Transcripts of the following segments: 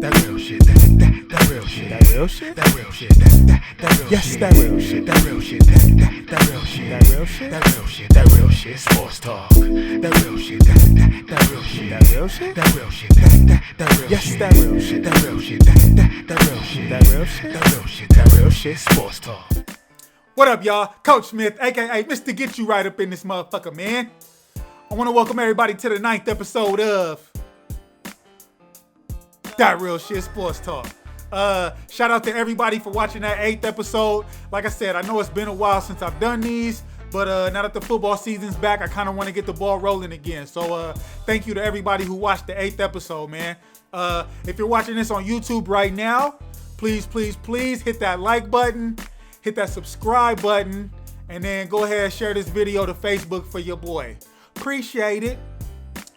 That real shit, that real shit, that real shit, that real shit, that real Yes, shit, that real shit, that real shit, that real shit, that real shit, that real shit, that real shit, sports talk. That real shit, that real shit, that real shit, that real shit, that real yes, shit, that real shit, that real shit, that real shit, that real shit, that real shit, that real shit, sports talk. What up, y'all? Coach Smith, aka Mr. Get You Right Up in this motherfucker, man. I want to welcome everybody to the 9th episode of That Real Shit Sports Talk. Shout out to everybody for watching that 8th episode. Like I said, I know it's been a while since I've done these, but now that the football season's back, I kind of want to get the ball rolling again. So thank you to everybody who watched the 8th episode, man. If you're watching this on YouTube right now, please hit that like button, hit that subscribe button, and then go ahead and share this video to Facebook for your boy. Appreciate it.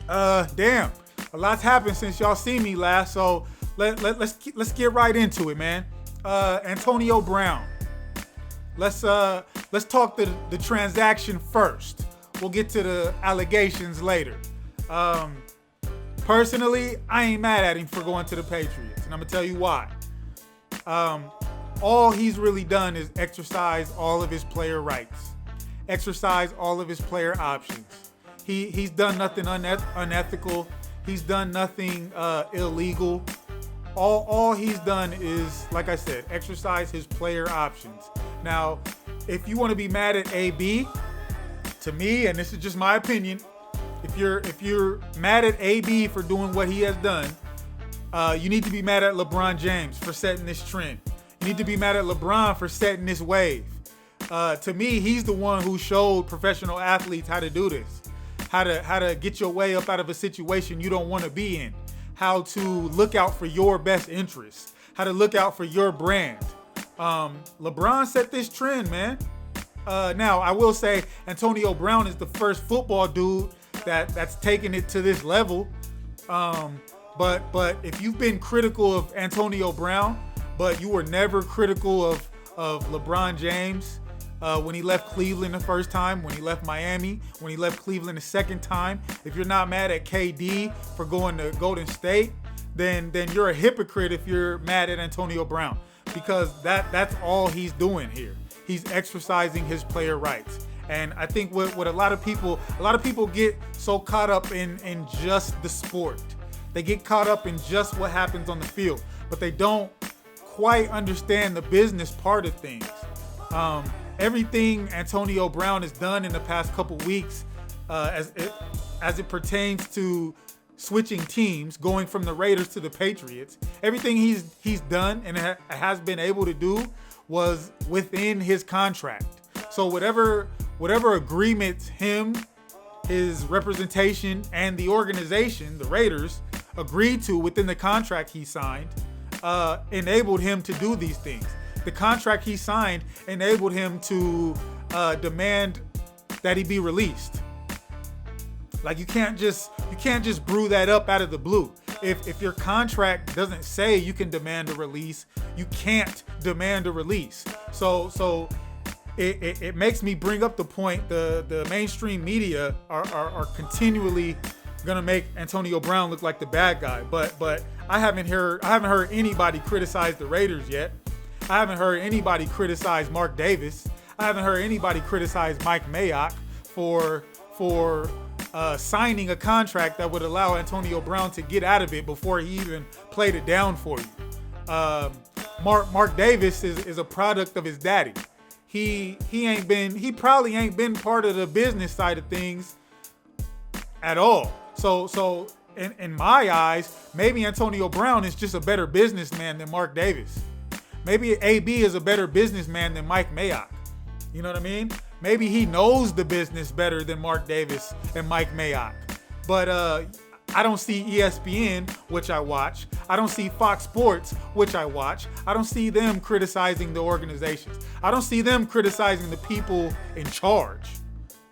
Damn, a lot's happened since y'all seen me last, so let's get right into it, man. Antonio Brown. Let's talk the transaction first. We'll get to the allegations later. Personally, I ain't mad at him for going to the Patriots, and I'm gonna tell you why. All he's really done is exercise all of his player rights, exercise all of his player options. He's done nothing unethical. He's done nothing illegal. All he's done is, like I said, exercise his player options. Now, if you want to be mad at AB, to me, and this is just my opinion, if you're mad at AB for doing what he has done, you need to be mad at LeBron James for setting this trend. You need to be mad at LeBron for setting this wave. To me, he's the one who showed professional athletes how to do this, how to get your way up out of a situation you don't want to be in, how to look out for your best interests, how to look out for your brand. LeBron set this trend, man. Now, I will say Antonio Brown is the first football dude that's taken it to this level. But if you've been critical of Antonio Brown, but you were never critical of LeBron James when he left Cleveland the first time, when he left Miami, when he left Cleveland the second time, if you're not mad at KD for going to Golden State, then you're a hypocrite if you're mad at Antonio Brown, because that's all he's doing here. He's exercising his player rights. And I think what a lot of people get so caught up in just the sport. They get caught up in just what happens on the field, but they don't quite understand the business part of things. Everything Antonio Brown has done in the past couple weeks, as it pertains to switching teams, going from the Raiders to the Patriots, everything he's done and has been able to do was within his contract. So whatever agreements him, his representation, and the organization, the Raiders, agreed to within the contract he signed, enabled him to do these things. The contract he signed enabled him to demand that he be released. Like, you can't just brew that up out of the blue. If your contract doesn't say you can demand a release, you can't demand a release. So it makes me bring up the point the mainstream media are continually gonna make Antonio Brown look like the bad guy, but I haven't heard anybody criticize the Raiders yet. I haven't heard anybody criticize Mark Davis. I haven't heard anybody criticize Mike Mayock for signing a contract that would allow Antonio Brown to get out of it before he even played it down for you. Mark Davis is a product of his daddy. He probably ain't been part of the business side of things at all. So in my eyes, maybe Antonio Brown is just a better businessman than Mark Davis. Maybe AB is a better businessman than Mike Mayock. You know what I mean? Maybe he knows the business better than Mark Davis and Mike Mayock. But I don't see ESPN, which I watch. I don't see Fox Sports, which I watch. I don't see them criticizing the organizations. I don't see them criticizing the people in charge.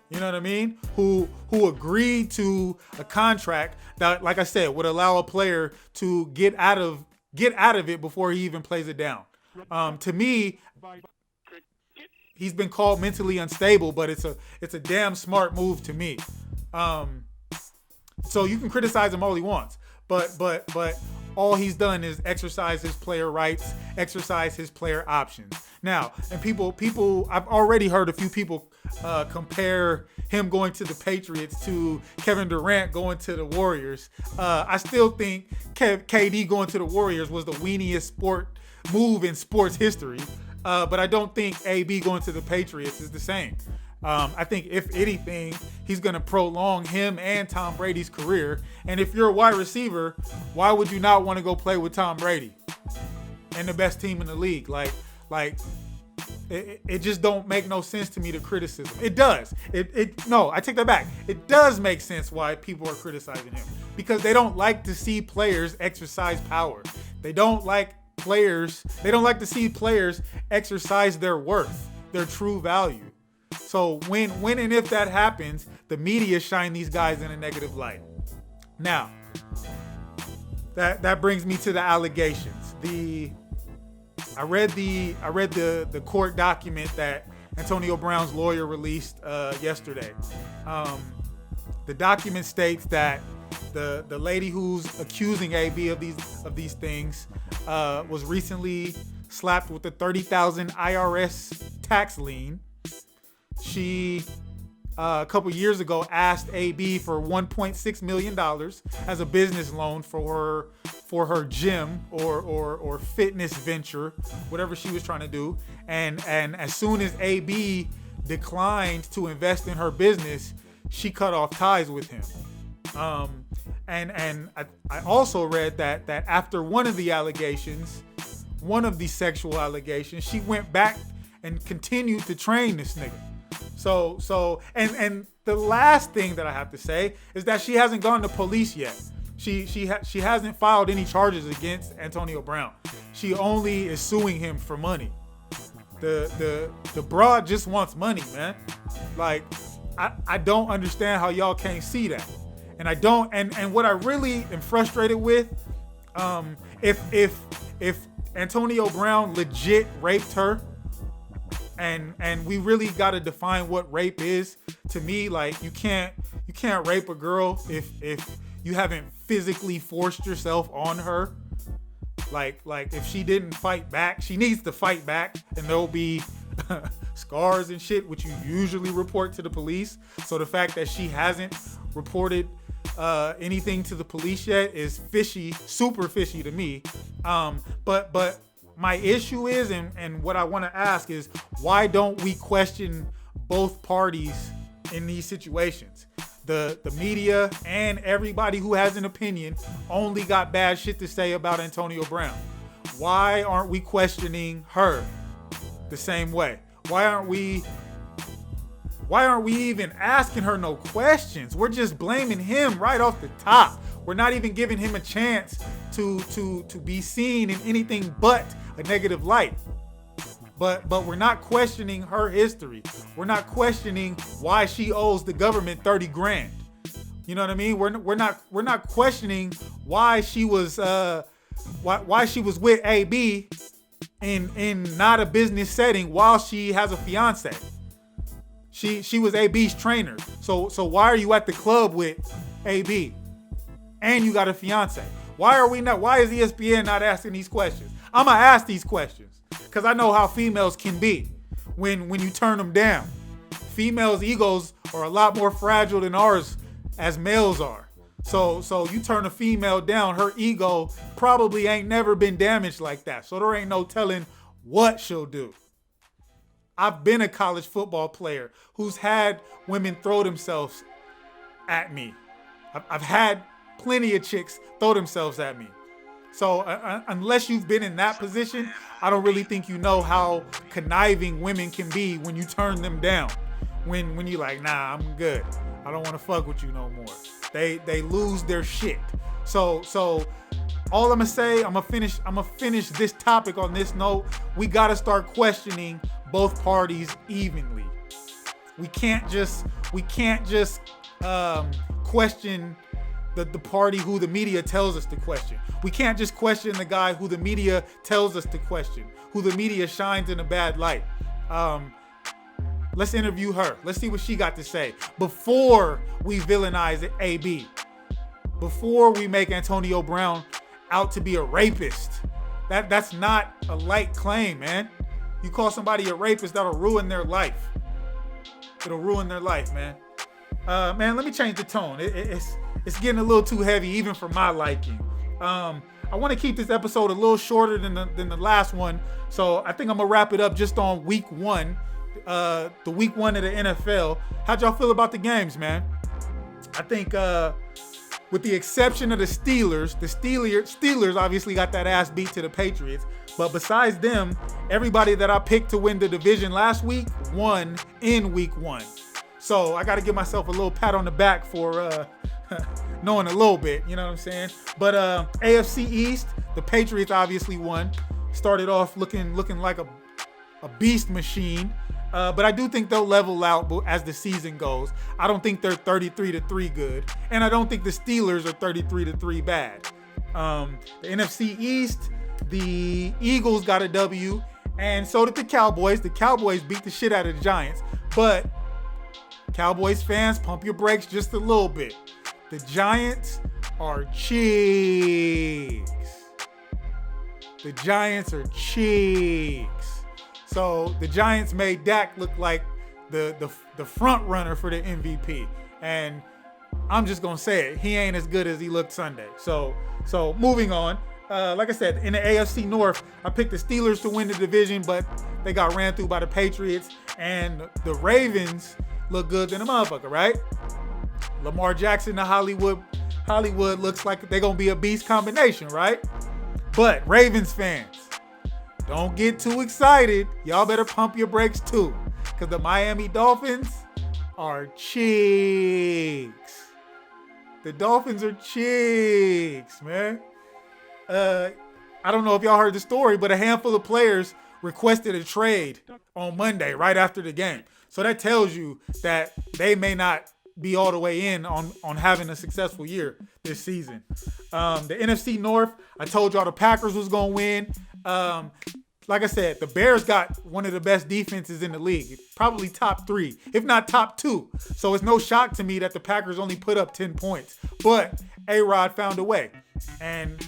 You know what I mean? Who agreed to a contract that, like I said, would allow a player to get out of it before he even plays it down. To me, he's been called mentally unstable, but it's a damn smart move to me. So you can criticize him all he wants, but all he's done is exercise his player rights, exercise his player options. Now, and people, I've already heard a few people compare him going to the Patriots to Kevin Durant going to the Warriors. I still think KD going to the Warriors was the weeniest sport move in sports history. But I don't think AB going to the Patriots is the same. I think if anything, he's going to prolong him and Tom Brady's career. And if you're a wide receiver, why would you not want to go play with Tom Brady and the best team in the league? It just don't make no sense to me, the criticism. It does. No, I take that back. It does make sense why people are criticizing him, because they don't like to see players exercise power. They don't like to see players exercise their worth, their true value. So when and if that happens, the media shine these guys in a negative light. Now, that brings me to the allegations. I read the court document that Antonio Brown's lawyer released yesterday. The document states that the lady who's accusing AB of these things was recently slapped with a $30,000 IRS tax lien. She a couple years ago asked AB for $1.6 million as a business loan for her gym or fitness venture, whatever she was trying to do. And as soon as AB declined to invest in her business, she cut off ties with him. And I also read that after one of the sexual allegations, she went back and continued to train this nigga. So the last thing that I have to say is that she hasn't gone to police yet. She hasn't filed any charges against Antonio Brown. She only is suing him for money. The broad just wants money, man. Like, I don't understand how y'all can't see that. And I don't, and what I really am frustrated with, if Antonio Brown legit raped her, and we really got to define what rape is. To me, like, you can't rape a girl if you haven't physically forced yourself on her. Like if she didn't fight back, she needs to fight back, and there'll be scars and shit, which you usually report to the police. So the fact that she hasn't reported anything to the police yet is fishy, super fishy to me. But my issue is, and what I want to ask is, why don't we question both parties in these situations? The media and everybody who has an opinion only got bad shit to say about Antonio Brown. Why aren't we questioning her the same way? Why aren't we even asking her no questions? We're just blaming him right off the top. We're not even giving him a chance to be seen in anything but a negative light. But we're not questioning her history. We're not questioning why she owes the government $30,000. You know what I mean? We're not questioning why she was why she was with AB in not a business setting while she has a fiance. She was AB's trainer. So why are you at the club with AB and you got a fiance? Why is ESPN not asking these questions? I'm gonna ask these questions because I know how females can be when you turn them down. Females' egos are a lot more fragile than ours as males are. So you turn a female down, her ego probably ain't never been damaged like that. So there ain't no telling what she'll do. I've been a college football player who's had women throw themselves at me. I've had plenty of chicks throw themselves at me. So unless you've been in that position, I don't really think you know how conniving women can be when you turn them down. When you're like, nah, I'm good. I don't want to fuck with you no more. They lose their shit. So all I'm gonna say, I'm gonna finish this topic on this note. We gotta start questioning both parties evenly. We can't just question the party who the media tells us to question. We can't just question the guy who the media tells us to question, who the media shines in a bad light. Let's interview her. Let's see what she got to say before we villainize AB, before we make Antonio Brown out to be a rapist. That's not a light claim, man. You call somebody a rapist, that'll ruin their life. It'll ruin their life, man. Man, let me change the tone. It's getting a little too heavy, even for my liking. I want to keep this episode a little shorter than the last one, so I think I'm gonna wrap it up just on week 1, the week 1 of the NFL. How'd y'all feel about the games, man? I think with the exception of the Steelers obviously got that ass beat to the Patriots. But besides them, everybody that I picked to win the division last week won in week 1. So I got to give myself a little pat on the back for knowing a little bit, you know what I'm saying? But AFC East, the Patriots obviously won. Started off looking like a beast machine. But I do think they'll level out as the season goes. I don't think they're 33-3 good. And I don't think the Steelers are 33-3 bad. The NFC East, the Eagles got a W. And so did the Cowboys. The Cowboys beat the shit out of the Giants. But Cowboys fans, pump your brakes just a little bit. The Giants are cheeks. The Giants are cheeks. So the Giants made Dak look like the front runner for the MVP. And I'm just going to say it. He ain't as good as he looked Sunday. So moving on. Like I said, in the AFC North, I picked the Steelers to win the division, but they got ran through by the Patriots. And the Ravens look good than a motherfucker, right? Lamar Jackson to Hollywood looks like they're going to be a beast combination, right? But Ravens fans, don't get too excited. Y'all better pump your brakes too, because the Miami Dolphins are cheeks. The Dolphins are cheeks, man. I don't know if y'all heard the story, but a handful of players requested a trade on Monday right after the game. So that tells you that they may not be all the way in on having a successful year this season. The NFC North, I told y'all the Packers was going to win. Like I said, the Bears got one of the best defenses in the league, probably top 3, if not top 2. So it's no shock to me that the Packers only put up 10 points. But A-Rod found a way, and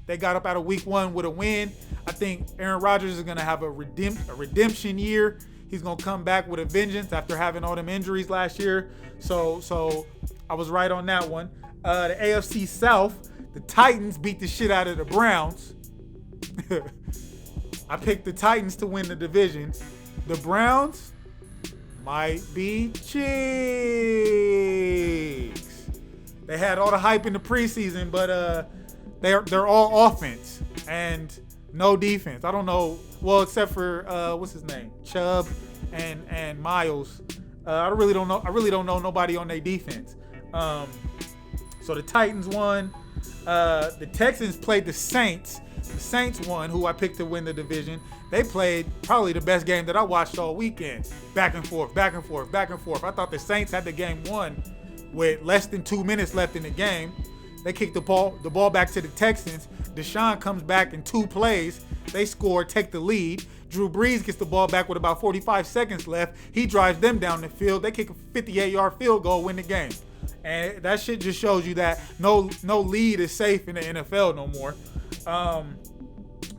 they got up out of week 1 with a win. I think Aaron Rodgers is going to have a redemption year. He's going to come back with a vengeance after having all them injuries last year. So I was right on that one. The AFC South, the Titans beat the shit out of the Browns. I picked the Titans to win the division. The Browns might be cheeks. They had all the hype in the preseason, but they're all offense and no defense. I don't know. Well, except for what's his name, Chubb and Miles. I really don't know nobody on their defense. So the Titans won. The Texans played the Saints. The Saints won, who I picked to win the division. They played probably the best game that I watched all weekend. Back and forth, back and forth, back and forth. I thought the Saints had the game won with less than 2 minutes left in the game. They kicked the ball back to the Texans. Deshaun comes back in 2 plays. They score, take the lead. Drew Brees gets the ball back with about 45 seconds left. He drives them down the field. They kick a 58-yard field goal, win the game. And that shit just shows you that no lead is safe in the NFL no more.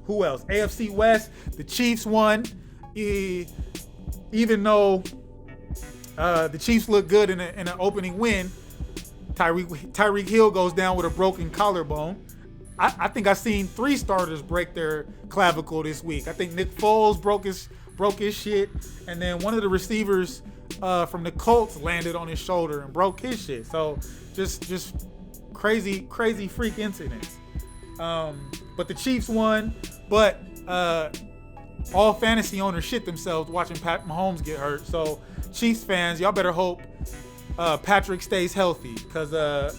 Who else? AFC West, the Chiefs won. Even though the Chiefs look good in an opening win, Tyreek Hill goes down with a broken collarbone. I think I've seen 3 starters break their clavicle this week. I think Nick Foles broke his shit, and then one of the receivers from the Colts landed on his shoulder and broke his shit. So just crazy freak incidents. But the Chiefs won, but all fantasy owners shit themselves watching Pat Mahomes get hurt. So Chiefs fans, y'all better hope Patrick stays healthy, because the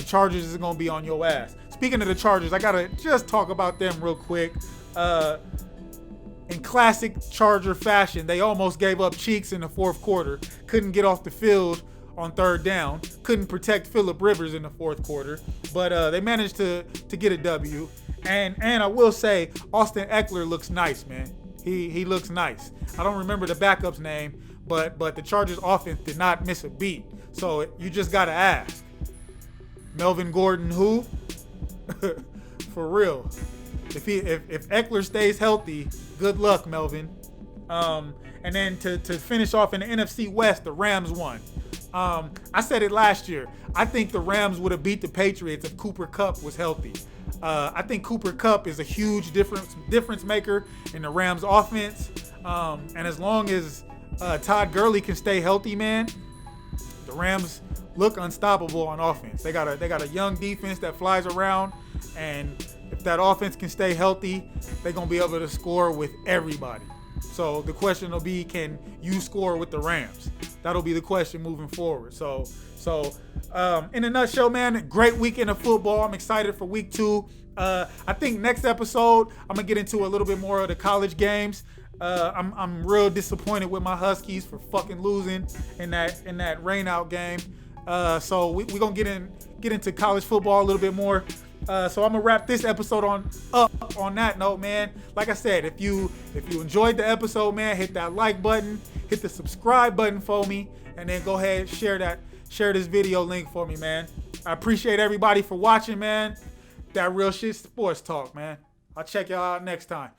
Chargers is going to be on your ass. Speaking of the Chargers, I got to just talk about them real quick. In classic Charger fashion, they almost gave up cheeks in the 4th quarter. Couldn't get off the field on 3rd down. Couldn't protect Phillip Rivers in the 4th quarter. But they managed to get a W. And I will say, Austin Eckler looks nice, man. He looks nice. I don't remember the backup's name, but the Chargers offense did not miss a beat. So you just got to ask. Melvin Gordon who? for real. If Eckler stays healthy, good luck, Melvin. And then to finish off in the NFC West, the Rams won. I said it last year. I think the Rams would have beat the Patriots if Cooper Kupp was healthy. I think Cooper Kupp is a huge difference maker in the Rams offense. And as long as Todd Gurley can stay healthy, man, the Rams look unstoppable on offense. They got a young defense that flies around, and if that offense can stay healthy, they're gonna be able to score with everybody. So the question will be, can you score with the Rams? That'll be the question moving forward. So in a nutshell, man, great weekend of football. I'm excited for week 2. I think next episode I'm gonna get into a little bit more of the college games. I'm real disappointed with my Huskies for fucking losing in that rain out game. So we gonna get into college football a little bit more. So I'm gonna wrap this episode up on that note, man. Like I said, if you enjoyed the episode, man, hit that like button, hit the subscribe button for me, and then go ahead and share this video link for me, man. I appreciate everybody for watching, man. That Real Shit Sports Talk, man. I'll check y'all out next time.